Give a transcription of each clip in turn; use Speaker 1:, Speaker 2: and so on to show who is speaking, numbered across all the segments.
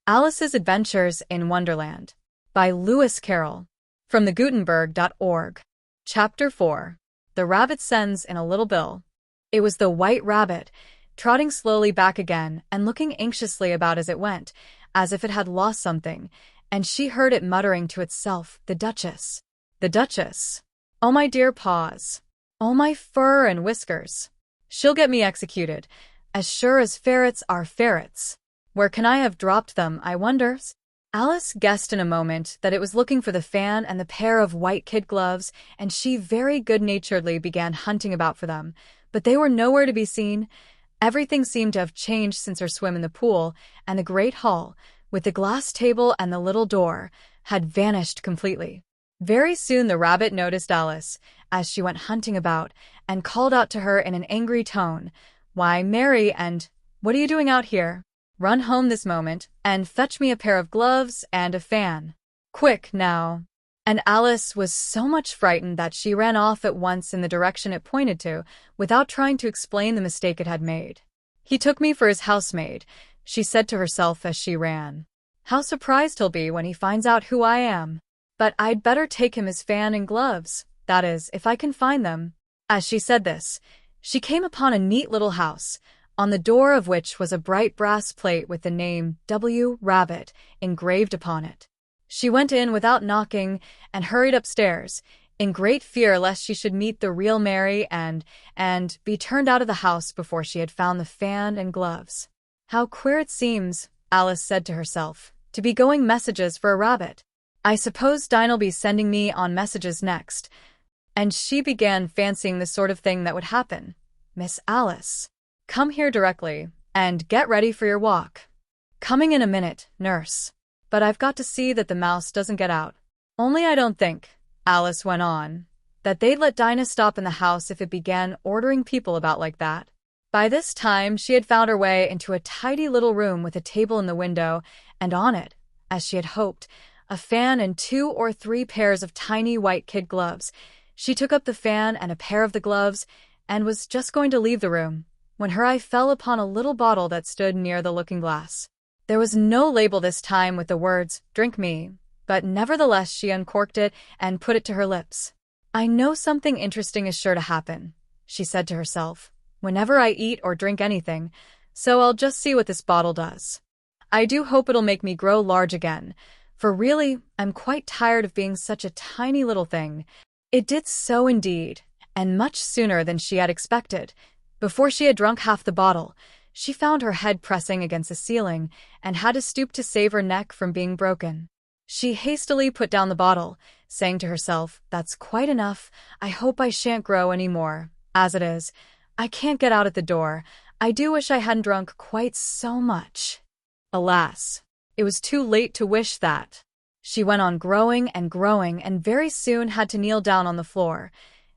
Speaker 1: Alice's Adventures in Wonderland by Lewis Carroll from thegutenberg.org. Chapter 4. The Rabbit Sends in a Little Bill. It was the White Rabbit, trotting slowly back again and looking anxiously about as it went, as if it had lost something, and she heard it muttering to itself, "The Duchess. The Duchess. Oh, my dear paws. Oh, my fur and whiskers. She'll get me executed, as sure as ferrets are ferrets. Where can I have dropped them, I wonder?" Alice guessed in a moment that it was looking for the fan and the pair of white kid gloves, and she very good-naturedly began hunting about for them, but they were nowhere to be seen. Everything seemed to have changed since her swim in the pool, and the great hall, with the glass table and the little door, had vanished completely. Very soon the rabbit noticed Alice, as she went hunting about, and called out to her in an angry tone, "Why, Mary, and what are you doing out here? Run home this moment, and fetch me a pair of gloves and a fan. Quick, now." And Alice was so much frightened that she ran off at once in the direction it pointed to, without trying to explain the mistake it had made. "He took me for his housemaid," she said to herself as she ran. "How surprised he'll be when he finds out who I am. But I'd better take him his fan and gloves, that is, if I can find them." As she said this, she came upon a neat little house, on the door of which was a bright brass plate with the name W. Rabbit engraved upon it. She went in without knocking and hurried upstairs, in great fear lest she should meet the real Mary and be turned out of the house before she had found the fan and gloves. "How queer it seems," Alice said to herself, "to be going messages for a rabbit. I suppose Dinah'll be sending me on messages next." And she began fancying the sort of thing that would happen. "Miss Alice, come here directly, and get ready for your walk. Coming in a minute, nurse. But I've got to see that the mouse doesn't get out. Only I don't think," Alice went on, "that they'd let Dinah stop in the house if it began ordering people about like that." By this time she had found her way into a tidy little room with a table in the window, and on it, as she had hoped, a fan and 2 or 3 pairs of tiny white kid gloves. She took up the fan and a pair of the gloves, and was just going to leave the room, when her eye fell upon a little bottle that stood near the looking-glass. There was no label this time with the words, "Drink me," but nevertheless she uncorked it and put it to her lips. "I know something interesting is sure to happen," she said to herself, "whenever I eat or drink anything, so I'll just see what this bottle does. I do hope it'll make me grow large again, for really, I'm quite tired of being such a tiny little thing." It did so indeed, and much sooner than she had expected. Before she had drunk half the bottle, she found her head pressing against the ceiling and had to stoop to save her neck from being broken. She hastily put down the bottle, saying to herself, "That's quite enough. I hope I shan't grow any more. As it is, I can't get out at the door. I do wish I hadn't drunk quite so much." Alas, it was too late to wish that. She went on growing and very soon had to kneel down on the floor.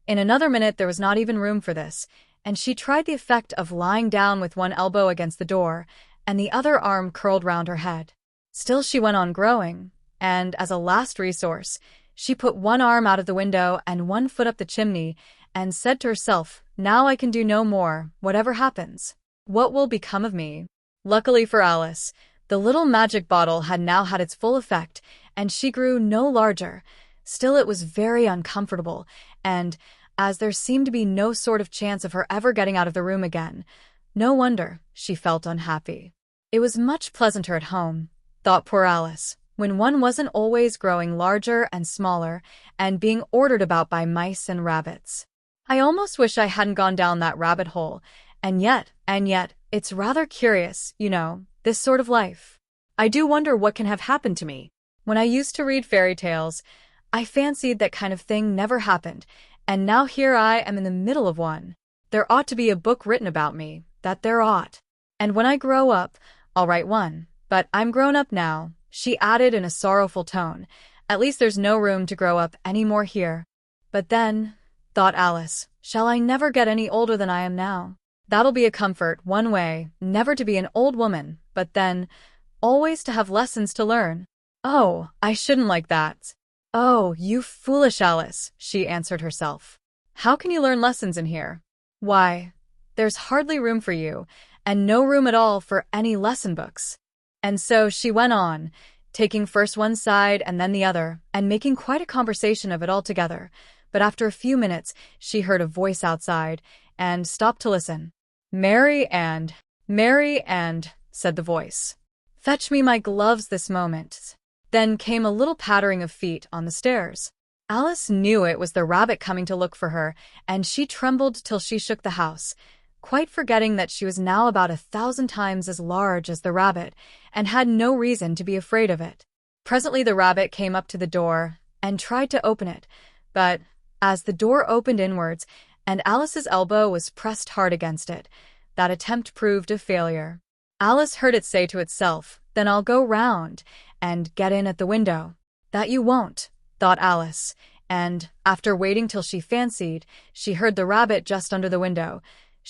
Speaker 1: In another minute there was not even room for this, and she tried the effect of lying down with one elbow against the door and the other arm curled round her head. Still she went on growing, and as a last resource, she put one arm out of the window and one foot up the chimney, and said to herself, "Now I can do no more, whatever happens. What will become of me?" Luckily for Alice, the little magic bottle had now had its full effect, and she grew no larger. Still it was very uncomfortable, and as there seemed to be no sort of chance of her ever getting out of the room again, no wonder she felt unhappy. It was much pleasanter at home, thought poor Alice, when one wasn't always growing larger and smaller and being ordered about by mice and rabbits. "I almost wish I hadn't gone down that rabbit hole, and yet, it's rather curious, you know, this sort of life. I do wonder what can have happened to me. When I used to read fairy tales, I fancied that kind of thing never happened, and now here I am in the middle of one. There ought to be a book written about me, that there ought. And when I grow up, I'll write one. But I'm grown up now," she added in a sorrowful tone. "At least there's no room to grow up any more here. But then," thought Alice, "shall I never get any older than I am now? That'll be a comfort, one way, never to be an old woman, but then, always to have lessons to learn. Oh, I shouldn't like that." "Oh, you foolish Alice," she answered herself. "How can you learn lessons in here? Why, there's hardly room for you, and no room at all for any lesson books. And so she went on, taking first one side and then the other, and making quite a conversation of it all together. But after a few minutes, she heard a voice outside, and stopped to listen. Mary and, said the voice. Fetch me my gloves this moment. Then came a little pattering of feet on the stairs. Alice knew it was the rabbit coming to look for her, and she trembled till she shook the house, quite forgetting that she was now about 1,000 times as large as the rabbit, and had no reason to be afraid of it. Presently the rabbit came up to the door, and tried to open it, but, as the door opened inwards, and Alice's elbow was pressed hard against it, that attempt proved a failure. Alice heard it say to itself, "Then I'll go round, and get in at the window." "That you won't," thought Alice, and, after waiting till she fancied she heard the rabbit just under the window,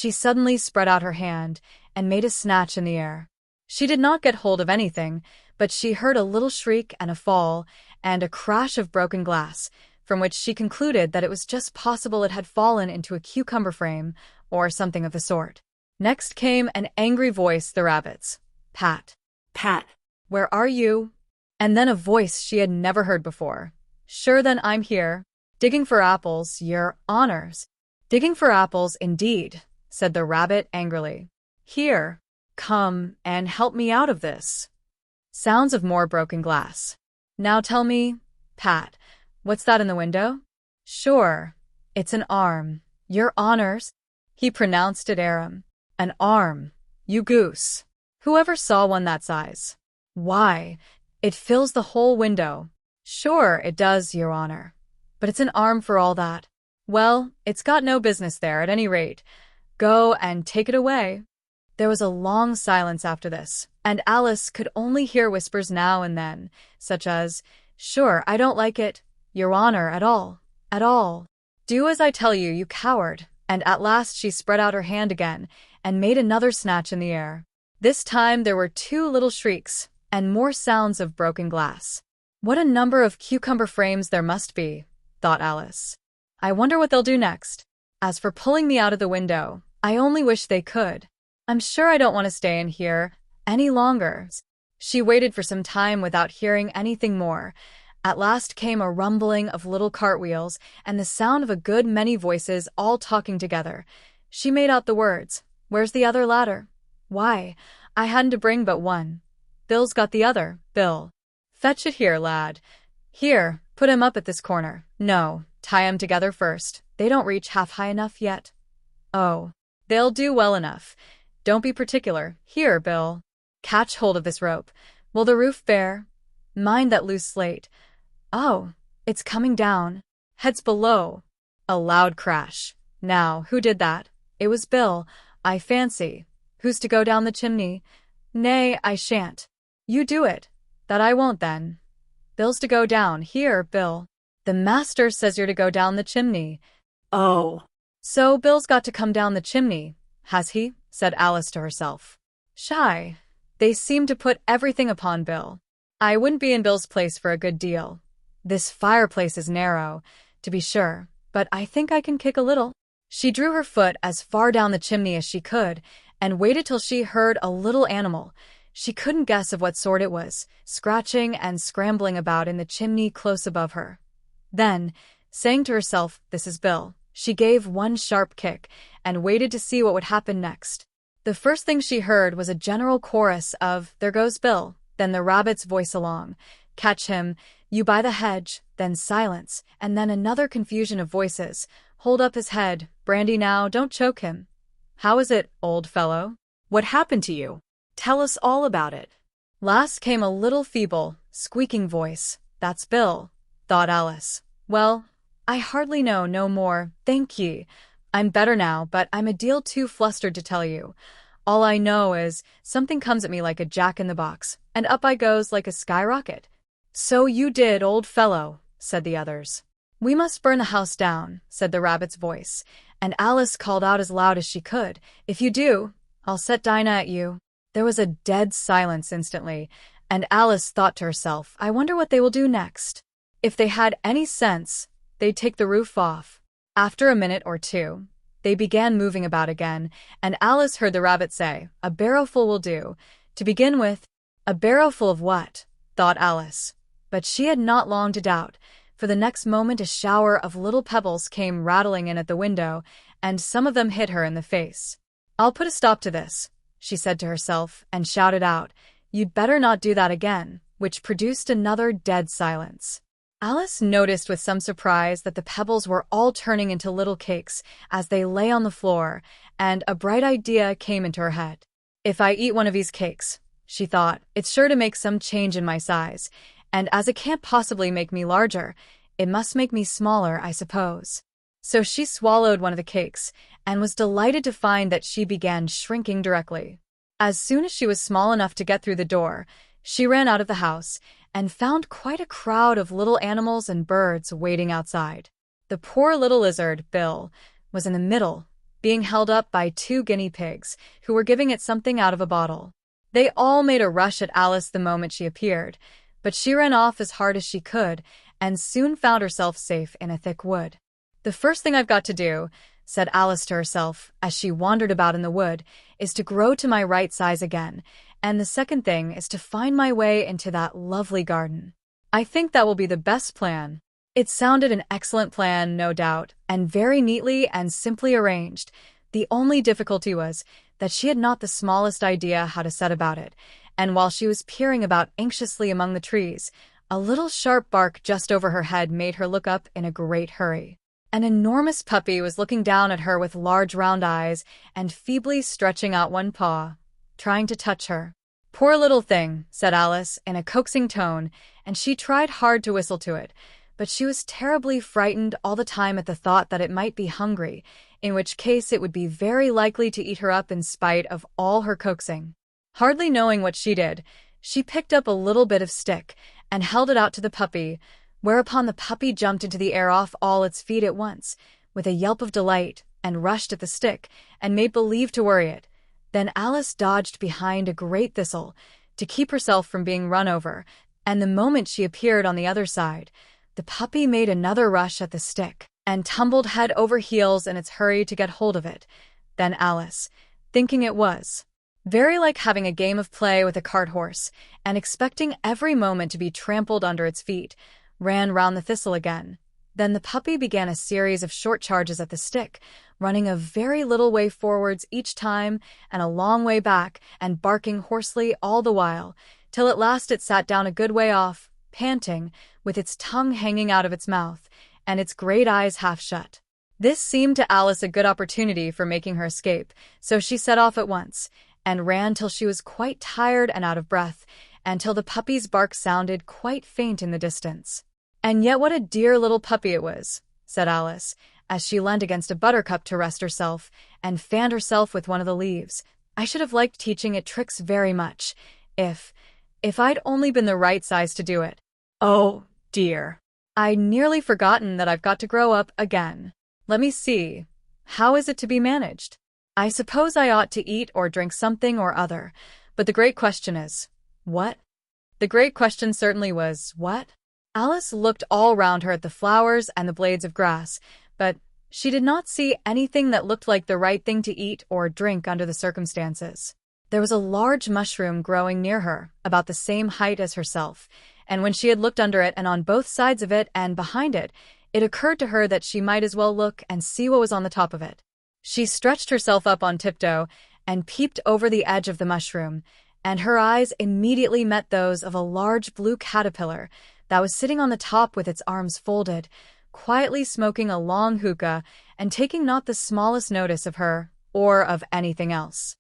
Speaker 1: she suddenly spread out her hand, and made a snatch in the air. She did not get hold of anything, but she heard a little shriek and a fall, and a crash of broken glass, from which she concluded that it was just possible it had fallen into a cucumber frame, or something of the sort. Next came an angry voice, the rabbit's. "Pat. Pat. Where are you?" And then a voice she had never heard before. "Sure then I'm here. Digging for apples, your honors." "Digging for apples, indeed," said the rabbit angrily. "Here, come and help me out of this." Sounds of more broken glass. "Now tell me, Pat, what's that in the window?" "Sure, it's an arm, your honors." He pronounced it Aram. "An arm, you goose. Whoever saw one that size? Why, it fills the whole window." "Sure it does, your honor. But it's an arm for all that." "Well, it's got no business there, at any rate. Go and take it away." There was a long silence after this, and Alice could only hear whispers now and then, such as, "Sure, I don't like it, your honor, at all, at all. Do as I tell you, you coward." And at last she spread out her hand again, and made another snatch in the air. This time there were 2 little shrieks, and more sounds of broken glass. "What a number of cucumber frames there must be," thought Alice. "I wonder what they'll do next. As for pulling me out of the window, I only wish they could. I'm sure I don't want to stay in here any longer." She waited for some time without hearing anything more. At last came a rumbling of little cartwheels, and the sound of a good many voices all talking together. She made out the words, "Where's the other ladder? Why, I hadn't to bring but one. Bill's got the other, Bill. Fetch it here, lad. Here, put him up at this corner. No, tie 'em together first. They don't reach half high enough yet. Oh, they'll do well enough. Don't be particular. Here, Bill. Catch hold of this rope. Will the roof bear? Mind that loose slate. Oh, it's coming down. Heads below." A loud crash. "Now, who did that?" "It was Bill, I fancy." "Who's to go down the chimney?" "Nay, I shan't." "You do it." "That I won't then." "Bill's to go down. Here, Bill." "The master says you're to go down the chimney." "Oh." "So Bill's got to come down the chimney, has he?" said Alice to herself. "Shy. They seem to put everything upon Bill. I wouldn't be in Bill's place for a good deal. This fireplace is narrow, to be sure, but I think I can kick a little." She drew her foot as far down the chimney as she could, and waited till she heard a little animal, she couldn't guess of what sort it was, scratching and scrambling about in the chimney close above her. Then, saying to herself, "This is Bill," she gave one sharp kick, and waited to see what would happen next. The first thing she heard was a general chorus of, "There goes Bill," then the rabbit's voice along, "Catch him, you by the hedge," then silence, and then another confusion of voices, "Hold up his head, brandy now, don't choke him." "How is it, old fellow? What happened to you? Tell us all about it." Last came a little feeble, squeaking voice. "That's Bill," thought Alice. "Well, I hardly know no more, thank ye. I'm better now, but I'm a deal too flustered to tell you. All I know is, something comes at me like a jack-in-the-box, and up I goes like a skyrocket." "So you did, old fellow," said the others. "We must burn the house down," said the rabbit's voice, and Alice called out as loud as she could, "If you do, I'll set Dinah at you." There was a dead silence instantly, and Alice thought to herself, "I wonder what they will do next. If they had any sense, they'd take the roof off." After a minute or two, they began moving about again, and Alice heard the rabbit say, "A barrowful will do. To begin with, A barrow full of what? Thought Alice. But she had not long to doubt, for the next moment a shower of little pebbles came rattling in at the window, and some of them hit her in the face. "I'll put a stop to this," she said to herself, and shouted out, "You'd better not do that again," which produced another dead silence. Alice noticed with some surprise that the pebbles were all turning into little cakes as they lay on the floor, and a bright idea came into her head. "If I eat one of these cakes," she thought, "it's sure to make some change in my size, and as it can't possibly make me larger, it must make me smaller, I suppose." So she swallowed one of the cakes, and was delighted to find that she began shrinking directly. As soon as she was small enough to get through the door, she ran out of the house, and found quite a crowd of little animals and birds waiting outside. The poor little lizard, Bill, was in the middle, being held up by 2 guinea pigs, who were giving it something out of a bottle. They all made a rush at Alice the moment she appeared, but she ran off as hard as she could, and soon found herself safe in a thick wood. "The first thing I've got to do," said Alice to herself, as she wandered about in the wood, "is to grow to my right size again, and the second thing is to find my way into that lovely garden. I think that will be the best plan." It sounded an excellent plan, no doubt, and very neatly and simply arranged. The only difficulty was that she had not the smallest idea how to set about it, and while she was peering about anxiously among the trees, a little sharp bark just over her head made her look up in a great hurry. An enormous puppy was looking down at her with large round eyes and feebly stretching out one paw, trying to touch her. "Poor little thing," said Alice in a coaxing tone, and she tried hard to whistle to it, but she was terribly frightened all the time at the thought that it might be hungry, in which case it would be very likely to eat her up in spite of all her coaxing. Hardly knowing what she did, she picked up a little bit of stick and held it out to the puppy, whereupon the puppy jumped into the air off all its feet at once, with a yelp of delight, and rushed at the stick, and made believe to worry it. Then Alice dodged behind a great thistle to keep herself from being run over, and the moment she appeared on the other side, the puppy made another rush at the stick, and tumbled head over heels in its hurry to get hold of it. Then Alice, thinking it was very like having a game of play with a cart horse, and expecting every moment to be trampled under its feet, ran round the thistle again. Then the puppy began a series of short charges at the stick, running a very little way forwards each time and a long way back, and barking hoarsely all the while, till at last it sat down a good way off, panting, with its tongue hanging out of its mouth, and its great eyes half shut. This seemed to Alice a good opportunity for making her escape, so she set off at once, and ran till she was quite tired and out of breath, and till the puppy's bark sounded quite faint in the distance. "And yet what a dear little puppy it was," said Alice, as she leaned against a buttercup to rest herself, and fanned herself with one of the leaves. "I should have liked teaching it tricks very much, if I'd only been the right size to do it. Oh, dear. I'd nearly forgotten that I've got to grow up again. Let me see. How is it to be managed? I suppose I ought to eat or drink something or other, but the great question is, what?" The great question certainly was, what? Alice looked all round her at the flowers and the blades of grass, but she did not see anything that looked like the right thing to eat or drink under the circumstances. There was a large mushroom growing near her, about the same height as herself, and when she had looked under it and on both sides of it and behind it, it occurred to her that she might as well look and see what was on the top of it. She stretched herself up on tiptoe and peeped over the edge of the mushroom, and her eyes immediately met those of a large blue caterpillar that was sitting on the top with its arms folded, quietly smoking a long hookah and taking not the smallest notice of her or of anything else.